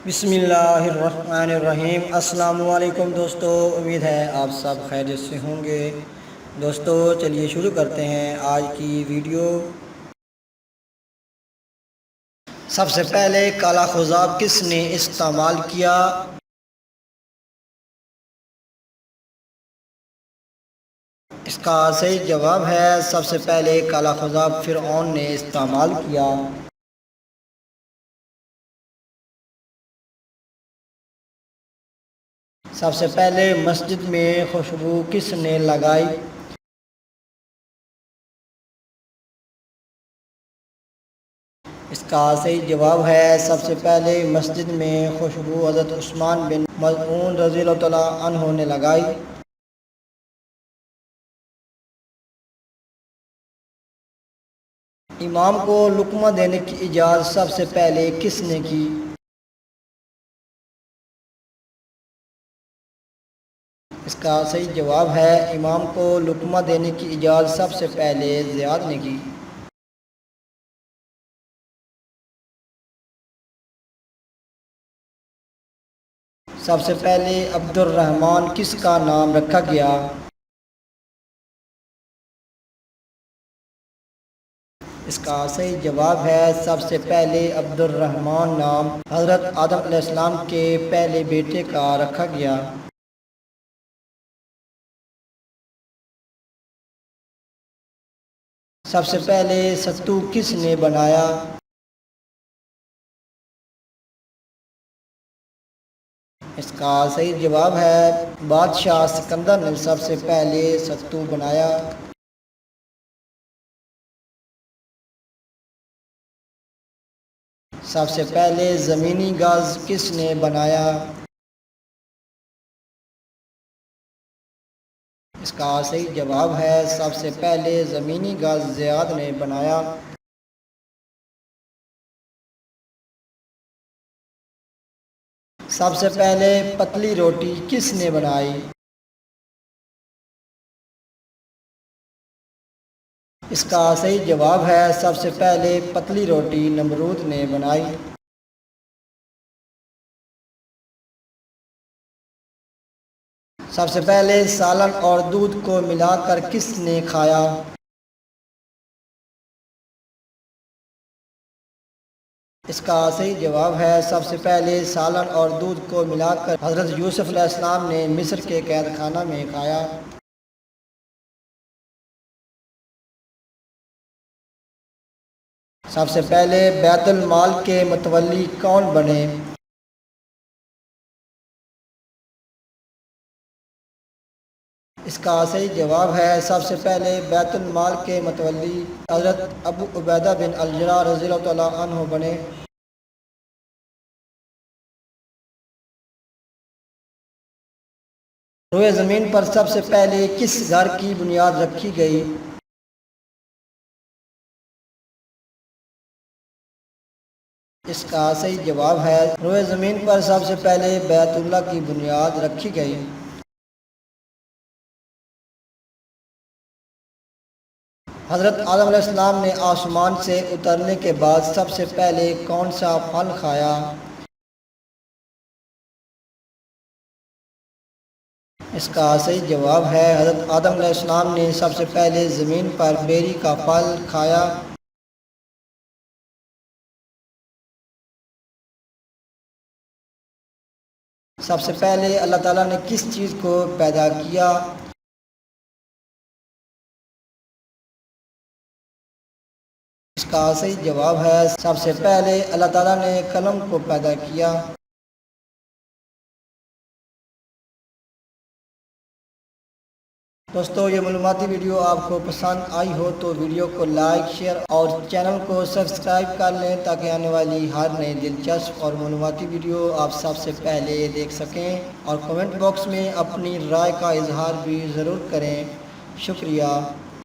بسم اللہ الرحمن الرحیم۔ السلام علیکم دوستو، امید ہے آپ سب خیریت سے ہوں گے۔ دوستو چلیے شروع کرتے ہیں آج کی ویڈیو۔ سب سے پہلے کالا خضاب کس نے استعمال کیا؟ اس کا صحیح جواب ہے سب سے پہلے کالا خضاب فرعون نے استعمال کیا۔ سب سے پہلے مسجد میں خوشبو کس نے لگائی؟ اس کا صحیح جواب ہے سب سے پہلے مسجد میں خوشبو حضرت عثمان بن مظعون رضی اللہ تعالیٰ عنہ نے لگائی۔ امام کو لقمہ دینے کی اجازت سب سے پہلے کس نے کی؟ اس کا صحیح جواب ہے امام کو لقمہ دینے کی اجازت سب سے پہلے زیاد نے کی۔ سب سے پہلے عبد الرحمن کس کا نام رکھا گیا؟ اس کا صحیح جواب ہے سب سے پہلے عبد الرحمن نام حضرت آدم علیہ السلام کے پہلے بیٹے کا رکھا گیا۔ سب سے پہلے ستو کس نے بنایا؟ اس کا صحیح جواب ہے بادشاہ سکندر نے سب سے پہلے ستو بنایا۔ سب سے پہلے زمینی گز کس نے بنایا؟ اس کا صحیح جواب ہے سب سے پہلے زمینی گز زیاد نے بنایا۔ سب سے پہلے پتلی روٹی کس نے بنائی؟ اس کا صحیح جواب ہے سب سے پہلے پتلی روٹی نمرود نے بنائی۔ سب سے پہلے سالن اور دودھ کو ملا کر کس نے کھایا؟ اس کا صحیح جواب ہے سب سے پہلے سالن اور دودھ کو ملا کر حضرت یوسف علیہ السلام نے مصر کے قید خانہ میں کھایا۔ سب سے پہلے بیت المال کے متولی کون بنے؟ اس کا صحیح جواب ہے سب سے پہلے بیت المال کے متولی حضرت ابو عبیدہ بن الجراح رضی اللہ تعالیٰ عنہ بنے۔ روئے زمین پر سب سے پہلے کس گھر کی بنیاد رکھی گئی؟ اس کا صحیح جواب ہے روئے زمین پر سب سے پہلے بیت اللہ کی بنیاد رکھی گئی۔ حضرت آدم علیہ السلام نے آسمان سے اترنے کے بعد سب سے پہلے کون سا پھل کھایا؟ اس کا صحیح جواب ہے حضرت آدم علیہ السلام نے سب سے پہلے زمین پر بیری کا پھل کھایا۔ سب سے پہلے اللہ تعالیٰ نے کس چیز کو پیدا کیا؟ اس کا صحیح جواب ہے سب سے پہلے اللہ تعالیٰ نے قلم کو پیدا کیا۔ دوستو یہ معلوماتی ویڈیو آپ کو پسند آئی ہو تو ویڈیو کو لائک شیئر اور چینل کو سبسکرائب کر لیں تاکہ آنے والی ہر نئی دلچسپ اور معلوماتی ویڈیو آپ سب سے پہلے دیکھ سکیں، اور کمنٹ باکس میں اپنی رائے کا اظہار بھی ضرور کریں۔ شکریہ۔